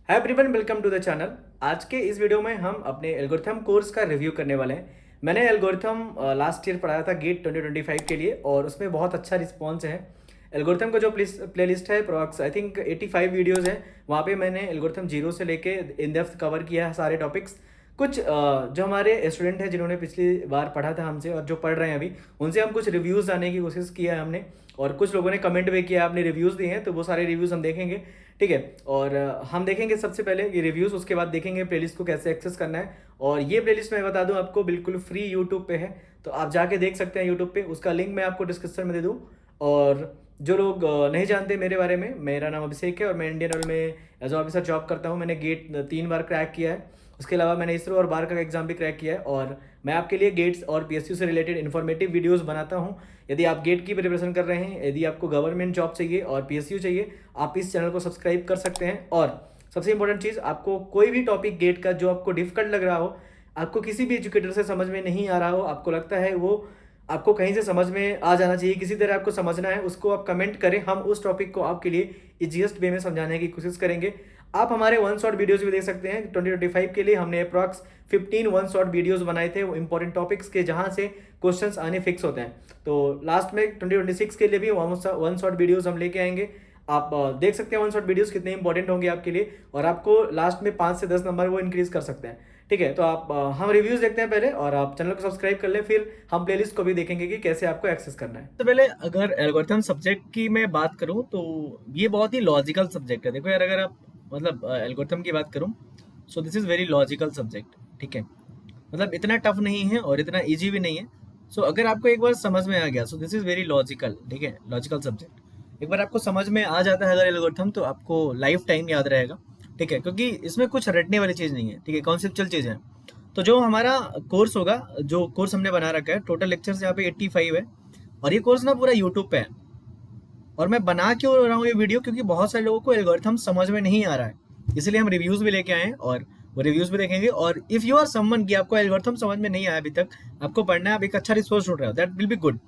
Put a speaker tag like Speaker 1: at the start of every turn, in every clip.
Speaker 1: Hi everyone, welcome to the channel. आज के इस वीडियो में हम अपने एल्गोरिथम कोर्स का रिव्यू करने वाले हैं। मैंने एल्गोरिथम लास्ट ईयर पढ़ाया था गेट 2025 के लिए और उसमें बहुत अच्छा रिस्पॉन्स है। एल्गोरिथम का जो प्लेलिस्ट है अप्रॉक्स आई थिंक 85 वीडियोस है। वहाँ पे मैंने एल्गोरिथम जीरो से लेके इन डेप्थ कवर किया है सारे टॉपिक्स। कुछ जो हमारे स्टूडेंट हैं जिन्होंने पिछली बार पढ़ा था हमसे और जो पढ़ रहे हैं अभी, उनसे हम कुछ रिव्यूज़ जानने की कोशिश किया है हमने। और कुछ लोगों ने कमेंट भी किया, आपने रिव्यूज़ दिए हैं, तो वो सारे रिव्यूज़ हम देखेंगे। ठीक है। और हम देखेंगे सबसे पहले ये रिव्यूज़, उसके बाद देखेंगे प्लेलिस्ट को कैसे एक्सेस करना है। और ये प्लेलिस्ट मैं बता दूं आपको बिल्कुल फ्री यूट्यूब पे है, तो आप जाके देख सकते हैं यूट्यूब पे। उसका लिंक मैं आपको डिस्क्रिप्शन में दे दूँ। और जो लोग नहीं जानते मेरे बारे में, मेरा नाम अभिषेक है और मैं इंडियन ऑयल में एज ऑफिसर जॉब करता हूँ। मैंने गेट 3 बार क्रैक किया है। उसके अलावा मैंने इसरो और बार का एग्जाम भी क्रैक किया है। और मैं आपके लिए गेट्स और पीएसयू से रिलेटेड इन्फॉर्मेटिव वीडियोस बनाता हूं। यदि आप गेट की प्रिपरेशन कर रहे हैं, यदि आपको गवर्नमेंट जॉब चाहिए और पीएसयू चाहिए, आप इस चैनल को सब्सक्राइब कर सकते हैं। और सबसे इंपॉर्टेंट चीज़, आपको कोई भी टॉपिक गेट का जो आपको डिफिकल्ट लग रहा हो, आपको किसी भी एजुकेटर से समझ में नहीं आ रहा हो, आपको लगता है वो आपको कहीं से समझ में आ जाना चाहिए, किसी तरह आपको समझना है, उसको आप कमेंट करें। हम उस टॉपिक को आपके लिए इजीएस्ट वे में समझाने की कोशिश करेंगे। आप हमारे वन शॉट वीडियोस भी देख सकते हैं। 2025 के लिए हमने अप्रॉक्स 15 वन शॉट वीडियोस बनाए थे, वो इंपॉर्टेंट टॉपिक्स के, जहां से क्वेश्चंस आने फिक्स होते हैं। तो लास्ट में 2026 के लिए भी वन शॉट वीडियोस हम लेके आएंगे। आप देख सकते हैं वन शॉट वीडियोस कितने इंपॉर्टेंट होंगे आपके लिए, और आपको लास्ट में 5 से 10 नंबर वो इंक्रीज कर सकते हैं। ठीक है। तो आप हम रिव्यूज देखते हैं पहले, और आप चैनल को सब्सक्राइब कर लें, फिर हम प्लेलिस्ट को भी देखेंगे कि कैसे आपको एक्सेस करना है। तो पहले अगर एल्गोरिथम सब्जेक्ट की मैं बात करूं तो ये बहुत ही लॉजिकल सब्जेक्ट है। देखो यार, अगर आप मतलब एल्गोरिथम की बात करूं, so this is very logical subject. ठीक है। मतलब इतना टफ नहीं है और इतना इजी भी नहीं है। सो अगर आपको एक बार समझ में आ गया, so this is very logical. ठीक है, लॉजिकल सब्जेक्ट एक बार आपको समझ में आ जाता है अगर एल्गोरिथम, तो आपको लाइफ टाइम याद रहेगा। ठीक है, क्योंकि इसमें कुछ रटने वाली चीज़ नहीं है। ठीक है, कॉन्सेप्चुअल चीज़ है। तो जो हमारा कोर्स होगा, जो कोर्स हमने बना रखा है, टोटल लेक्चर्स यहाँ पे 85 है। और ये कोर्स ना पूरा यूट्यूब पे है। और मैं बना क्यों रहा हूँ ये वीडियो, क्योंकि बहुत सारे लोगों को एल्गोरिथम समझ में नहीं आ रहा है, इसलिए हम रिव्यूज भी लेके आए हैं और वो रिव्यूज भी देखेंगे। और इफ यू आर समवन की आपको एल्गोरिथम समझ में नहीं आया अभी तक, आपको पढ़ना है, आप एक अच्छा रिसोर्स ढूंढ रहे हो, दैट विल बी गुड।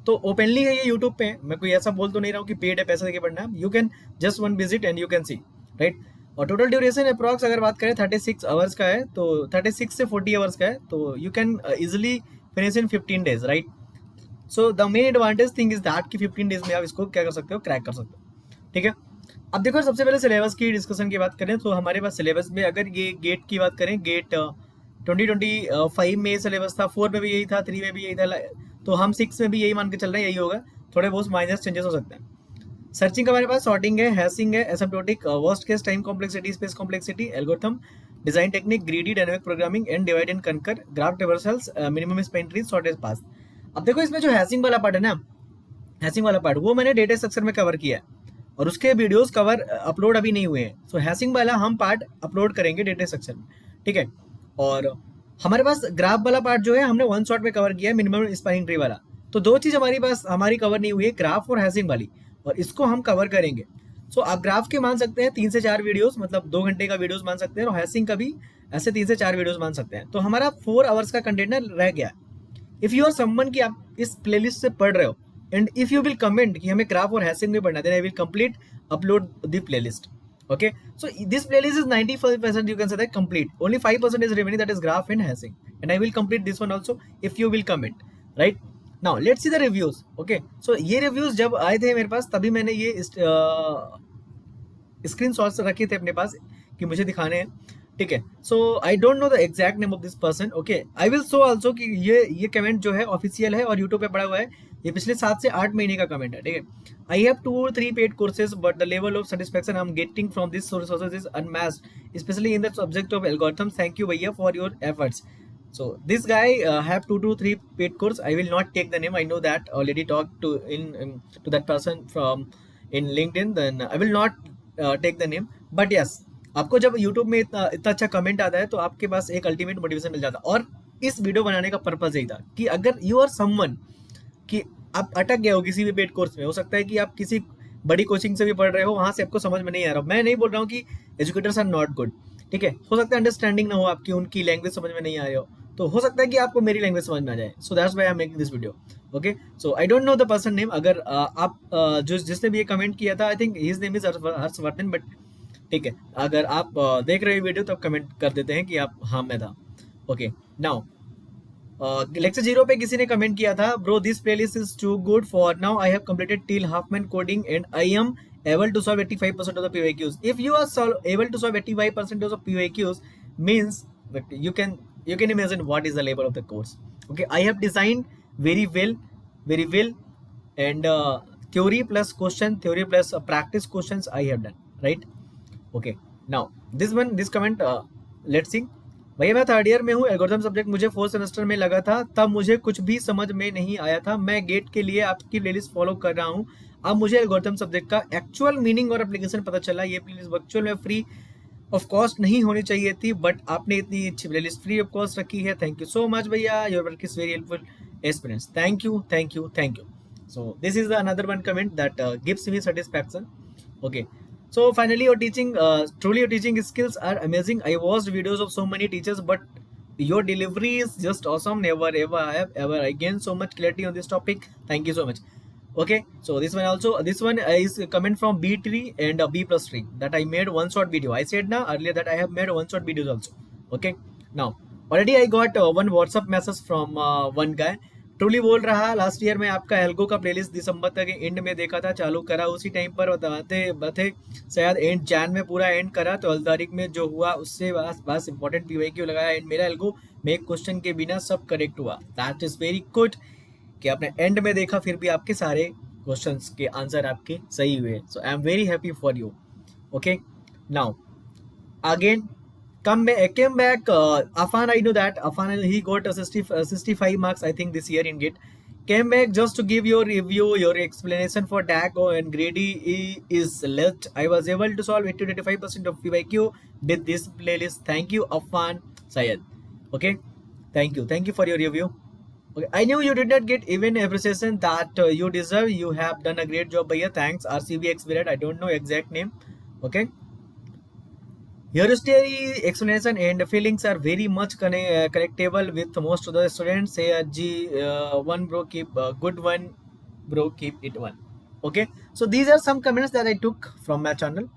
Speaker 1: तो ओपनली है ये यूट्यूब पे, मैं कोई ऐसा बोल तो नहीं रहा हूँ कि पेड है, पैसे देके पढ़ना है। You can just one visit and you can see, right. और टोटल ड्यूरेशन अप्रॉक्स अगर बात करें 36 आवर्स का है, तो 36 से 40 आवर्स का है, तो you can easily finish in 15 days, right. So the main advantage thing is that कि 15 डेज में आप इसको क्या कर सकते हो, क्रैक कर सकते हो। ठीक है। अब देखो, सबसे पहले सिलेबस की डिस्कशन की बात करें तो हमारे पास सिलेबस में, अगर ये गेट की बात करें, गेट 2025 में सिलेबस था, 4 में भी यही था, 3 में भी यही था, तो हम 6 में भी यही मान के चल रहे हैं, यही होगा। थोड़े बहुत माइनस चेंजेस हो सकते हैं। सर्चिंग का हमारे पास सॉर्टिंग है, हैशिंग है, asymptotic, worst case, time complexity, space complexity, algorithm, design technique, greedy, dynamic programming and divide and conquer, graph traversals, minimum span trees, shortest path. अब देखो, इसमें जो हैशिंग वाला पार्ट है ना, हैशिंग वाला पार्ट वो मैंने डेटा स्ट्रक्चर में कवर किया है, और उसके वीडियोस कवर अपलोड अभी नहीं हुए हैं। सो हैशिंग वाला हम पार्ट अपलोड करेंगे डेटा स्ट्रक्चर में। ठीक है। और हमारे पास ग्राफ वाला पार्ट जो है, हमने वन शॉट में कवर किया है, मिनिमम स्पैनिंग ट्री वाला। तो दो चीज हमारी पास हमारी कवर नहीं हुई है, ग्राफ और हैशिंग वाली, और इसको हम कवर करेंगे। सो आप ग्राफ के मान सकते हैं 3 से 4 वीडियोस, मतलब 2 घंटे का वीडियोस मान सकते हैं, और हैशिंग का भी ऐसे 3 से 4 वीडियोस मान सकते हैं। तो हमारा 4 आवर्स का कंटेंट रह गया। इफ यू आर समवन की आप इस प्लेलिस्ट से पढ़ रहे हो, and if you will comment कि हमें ग्राफ और हैशिंग भी पढ़ना है, then I will complete upload the playlist. Okay, so this playlist is 95% you can say that complete. Only 5% is remaining, that is graph and hashing, and I will complete this one also if you will comment, right? Now let's see the reviews. Okay, so ये reviews जब आए थे मेरे पास, तभी मैंने ये screenshots रखे थे अपने पास कि मुझे दिखाने हैं। ठीक है। So I don't know the exact name of this person. Okay, I will show also कि ये कमेंट जो है ऑफिशियल है और यूट्यूब पे पड़ा हुआ है। ये पिछले 7 से 8 महीने का कमेंट है। ठीक है। I have 2 or 3 paid courses, but the level of satisfaction I am getting from this sources is unmatched, specially in the subject of algorithm. Thank you भैया for your efforts. So this guy have 2 to 3 paid course. I will not take the name. I know that already talked to to that person from in LinkedIn. Then I will not take the name. But yes, आपको जब YouTube में इतना इतना अच्छा comment आता है, तो आपके पास एक अल्टीमेट मोटिवेशन मिल जाता है। और इस वीडियो बनाने का पर्पज यही था कि अगर यू आर समवन कि आप अटक गए हो किसी भी पेड कोर्स में, हो सकता है कि आप किसी बड़ी कोचिंग से भी पढ़ रहे हो, वहां से आपको समझ में नहीं आ रहा। मैं नहीं बोल रहा हूँ कि एजुकेटर्स आर नॉट गुड। ठीक है, हो सकता है अंडरस्टैंडिंग ना हो आपकी, उनकी लैंग्वेज समझ में नहीं आ रही हो, तो हो सकता है कि आपको मेरी लैंग्वेज समझ में आ जाए। So that's why I am making this video. Okay, so I don't know the person name. अगर आप जिसने भी ये कमेंट किया था, I think his name is Harshvardhan, but ठीक है, अगर आप देख रहे हो वीडियो तो आप कमेंट कर देते हैं कि आप हाँ मैं था। ओके, नाउ लेक्चर 0 पे किसी ने कमेंट किया था, bro this playlist is too good for now, I have completed till Huffman coding and I am able to solve 85% of the PYQs. If you are able to solve 85% of the PYQs, means that you can imagine what is the level of the course. Okay, I have designed very well, and theory plus question, theory plus practice questions I have done, right? Okay, now this comment, let's see. भैया मैं third year में हूँ, algorithm subject मुझे fourth semester में लगा था, तब मुझे कुछ भी समझ में नहीं आया था, मैं गेट के लिए आपकी प्लेलिस्ट फॉलो कर रहा हूँ, अब मुझे एल्गोरिथम सब्जेक्ट का एक्चुअल मीनिंग और एप्लीकेशन पता चला। ये प्लेलिस्ट वर्चुअल में फ्री ऑफ कॉस्ट नहीं होनी चाहिए थी, बट आपने इतनी अच्छी प्लेलिस्ट फ्री ऑफ कॉस्ट रखी है, थैंक यू सो मच भैया, your work is very helpful experience, thank you thank you thank you. So this is another one comment that gives me satisfaction. Okay, so finally truly your teaching skills are amazing. I watched videos of so many teachers, but your delivery is just awesome. Never ever I have ever again so much clarity on this topic. Thank you so much. Okay, so this one is comment from B tree and B plus tree that I made one short video. I said now earlier that I have made one short videos also. Okay, now already I got one WhatsApp message from one guy. Truly बोल रहा, last year में आपका algo का playlist दिसंबर तक and में देखा था, चालू करा उसी टाइम पर बताते शायद एंड जैन में पूरा एंड करा, तो 12 तारीख में जो हुआ उससे बस इंपॉर्टेंट PYQ लगाया एंड मेरा एल्गो में एक क्वेश्चन के बिना सब करेक्ट हुआ। दैट इज वेरी गुड कि आपने एंड में देखा फिर भी आपके सारे क्वेश्चंस के आंसर आपके सही हुए, so I am very happy for you. Okay, now again came back, Afan, I know that Afan, he got a 65 marks I think this year in GIT, came back just to give your review, your explanation for DAC and Grady is left. I was able to solve 80-85% of PYQ with this playlist. Thank you Afan Syed. Okay, thank you for your review. Okay, I knew you did not get even appreciation that you deserve. You have done a great job bhaiya, thanks RCB Expert, I don't know exact name. Okay, your story, explanation and feelings are very much connectable with most of the students. Say one bro, keep good one bro, keep it one. Okay, so these are some comments that I took from my channel.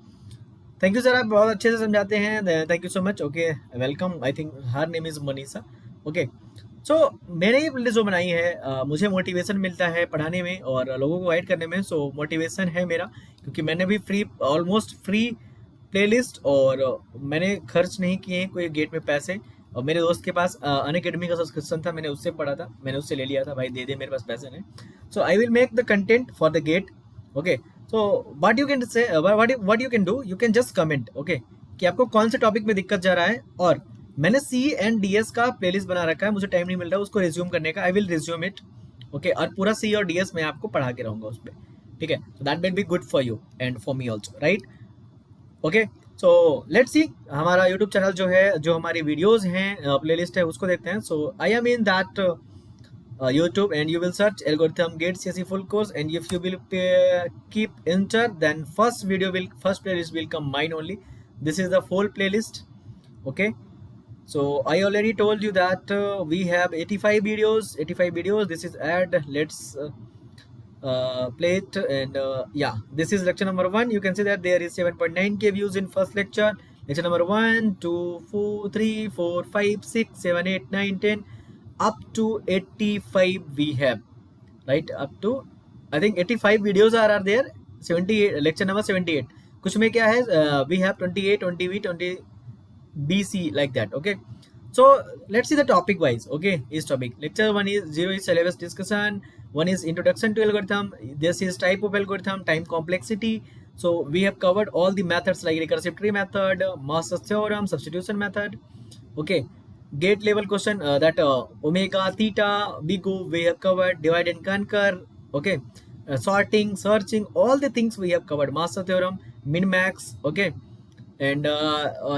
Speaker 1: Thank you sir, आप बहुत अच्छे से समझाते हैं, thank you so much. Okay, welcome. I think her name is Manisha. Okay, so मैंने ये playlist जो बनाई है, मुझे मोटिवेशन मिलता है पढ़ाने में और लोगों को गाइड करने में, सो मोटिवेशन है मेरा, क्योंकि मैंने भी ऑलमोस्ट फ्री प्लेलिस्ट और मैंने खर्च नहीं किए कोई गेट में पैसे, और मेरे दोस्त के पास अनअकैडमी का सब्सक्रिप्शन था, मैंने उससे पढ़ा था, मैंने उससे ले लिया था, भाई दे दे मेरे पास पैसे नहीं, so I will make the content for the GATE. Okay, so what you can say what you can do, you can just comment, okay, कि आपको कौन से टॉपिक में दिक्कत जा रहा है, और मैंने C&DS का प्लेलिस्ट बना रखा है, मुझे टाइम नहीं मिल रहा उसको रिज्यूम करने का, आई विल रिज्यूम इट। ओके, और पूरा C और DS मैं आपको पढ़ा के रहूँगा उस पर, ठीक है, so that will be good for you and for me also, right. Okay, so let's see हमारा यूट्यूब चैनल जो है, जो हमारी वीडियोस हैं, प्लेलिस्ट है, उसको देखते हैं। So I am in that YouTube and you will search algorithm GATE CSE full course, and if you will keep enter, then first playlist will come mine only. This is the full playlist. Okay, so I already told you that we have 85 videos. This is ad, let's play it, and yeah, this is lecture number 1. You can see that there is 7.9k views in first lecture number 1, 2, 4, 3, 4, 5, 6, 7, 8, 9, 10, up to 85 we have, right, up to I think 85 videos are there, 78 lecture number 78, कुछ में क्या है, we have 28, 20B, 20BC like that. Okay, so let's see the topic wise. Okay, is topic lecture 1 is 0 is syllabus discussion, 1 is introduction to algorithm, this is type of algorithm, time complexity. So we have covered all the methods like recursive tree method, Master's theorem, substitution method. Okay, gate level question, that omega, theta, bigu we have covered, divide and conquer. Okay, sorting, searching, all the things we have covered, Master theorem, min max. Okay, and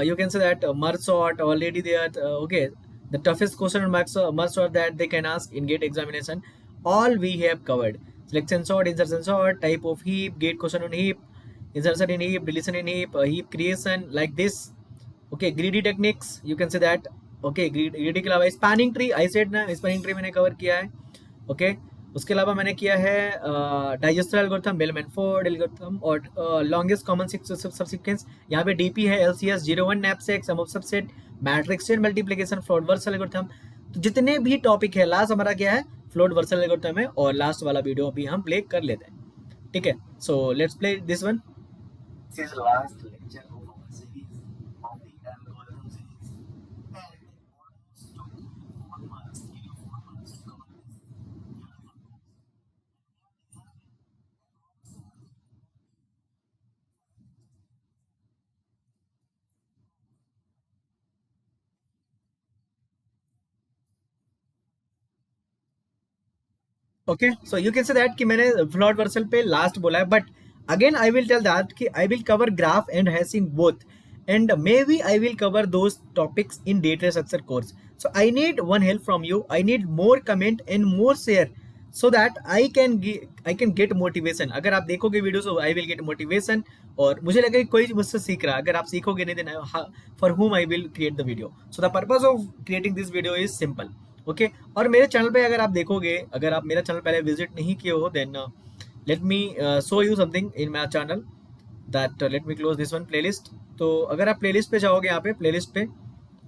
Speaker 1: you can say that merge sort already there. Okay, the toughest question on merge sort that they can ask in gate examination, all we have covered. Selection sort, insertion sort, type of heap, gate question on heap, insertion in heap, deletion in heap, heap creation, like this. Okay, greedy techniques, you can say that. Okay, greedy के अलावा spanning tree, I said ना spanning tree मैंने cover किया है. Okay, उसके अलावा मैंने किया है डाइजेस्टर एल्गोरिथम, बेल-मैनफोर्ड एल्गोरिथम और लॉन्गेस्ट कॉमन सबसीक्वेंस। यहाँ पे डीपी है, LCS, 01 knapsack, sum of subset, matrix chain multiplication, Floyd Warshall algorithm. तो जितने भी टॉपिक है, लास्ट हमारा क्या है, फ्लोट वर्सल एल्गोरिथम है, और लास्ट वाला वीडियो भी हम प्ले कर लेते हैं, ठीक है। So let's play this one. This is the last lecture of our series of the algorithm series, and almost took 4 months, 4 months to cover this. Okay, so you can say that कि मैंने Floyd Warshall पे last बोला है, but again I will tell that कि I will cover graph and hashing both, and maybe I will cover those topics in data structure course. So I need one help from you. I need more comment and more share so that I can get motivation. अगर आप देखोगे video तो I will get motivation, और मुझे लगे कि कोई मुझसे सीख रहा है. अगर आप सीखोगे नहीं देना, for whom I will create the video. So the purpose of creating this video is simple. Okay, और मेरे चैनल पे अगर आप देखोगे, अगर आप मेरा चैनल पहले विजिट नहीं किए हो, then let me show you something in my channel, that let me close this one playlist. तो अगर आप प्लेलिस्ट पे जाओगे, यहाँ पे प्लेलिस्ट पे,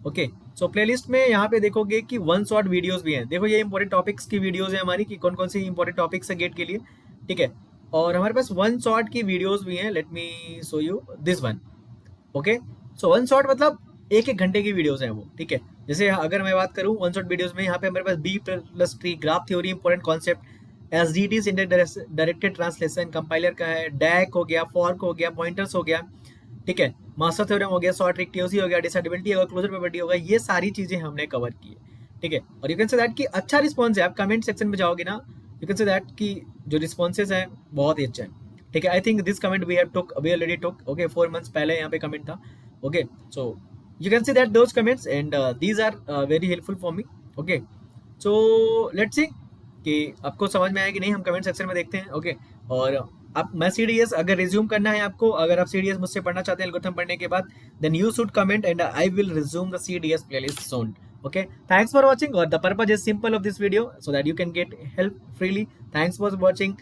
Speaker 1: ओके, सो प्लेलिस्ट में यहाँ पे देखोगे कि 1 शॉट वीडियोस भी हैं. देखो ये इंपॉर्टेंट टॉपिक्स की वीडियोस है हमारी, कि कौन कौन सी इंपॉर्टेंट टॉपिक्स है गेट के लिए, ठीक है. और हमारे पास 1 शॉट की वीडियोस भी हैं. Late me show you this one. Okay, so 1 shot मतलब 1-1 घंटे की वीडियोस हैं वो, ठीक है. जैसे अगर मैं बात करूँ 1 शॉट वीडियोस में, यहाँ पे हमारे पास B plus tree, graph theory, important concept, SDTs, directed translation, compiler का है, डैक हो गया, फॉर्क हो गया, पॉइंटर्स हो गया, ठीक है, मास्टर थ्योरम हो गया, शॉर्ट ट्रिक टीओसी हो गया, डिसएबिलिटी होगा, क्लोजर प्रॉपर्टी होगा, ये सारी चीजें हमने कवर की है, ठीक है. और यू कैन से दैट कि अच्छा रिस्पॉन्स है. आप कमेंट सेक्शन में जाओगे ना, यू कैन से दैट कि जो रिस्पॉन्सेज हैं बहुत ही अच्छे हैं, ठीक है. I think this comment we already took, okay, 4 months पहले यहाँ पे कमेंट था, okay. So you can see that those comments, and these are very helpful for me, okay. So let's see कि आपको समझ में आया कि नहीं, हम कमेंट सेक्शन में देखते हैं, ओके. और आप, मैं CDS अगर रिज्यूम करना है आपको, अगर आप CDS मुझसे पढ़ना चाहते हैं एल्गोरिथम पढ़ने के बाद, then you should comment and I will resume the CDS playlist soon, okay. Thanks for watching, or the purpose is simple of this video so that you can get help freely. Thanks for watching.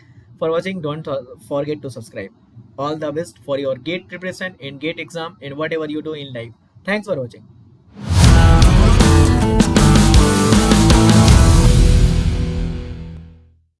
Speaker 1: Don't forget to subscribe. All the best for your GATE preparation and GATE exam and whatever you do in life. Thanks for watching.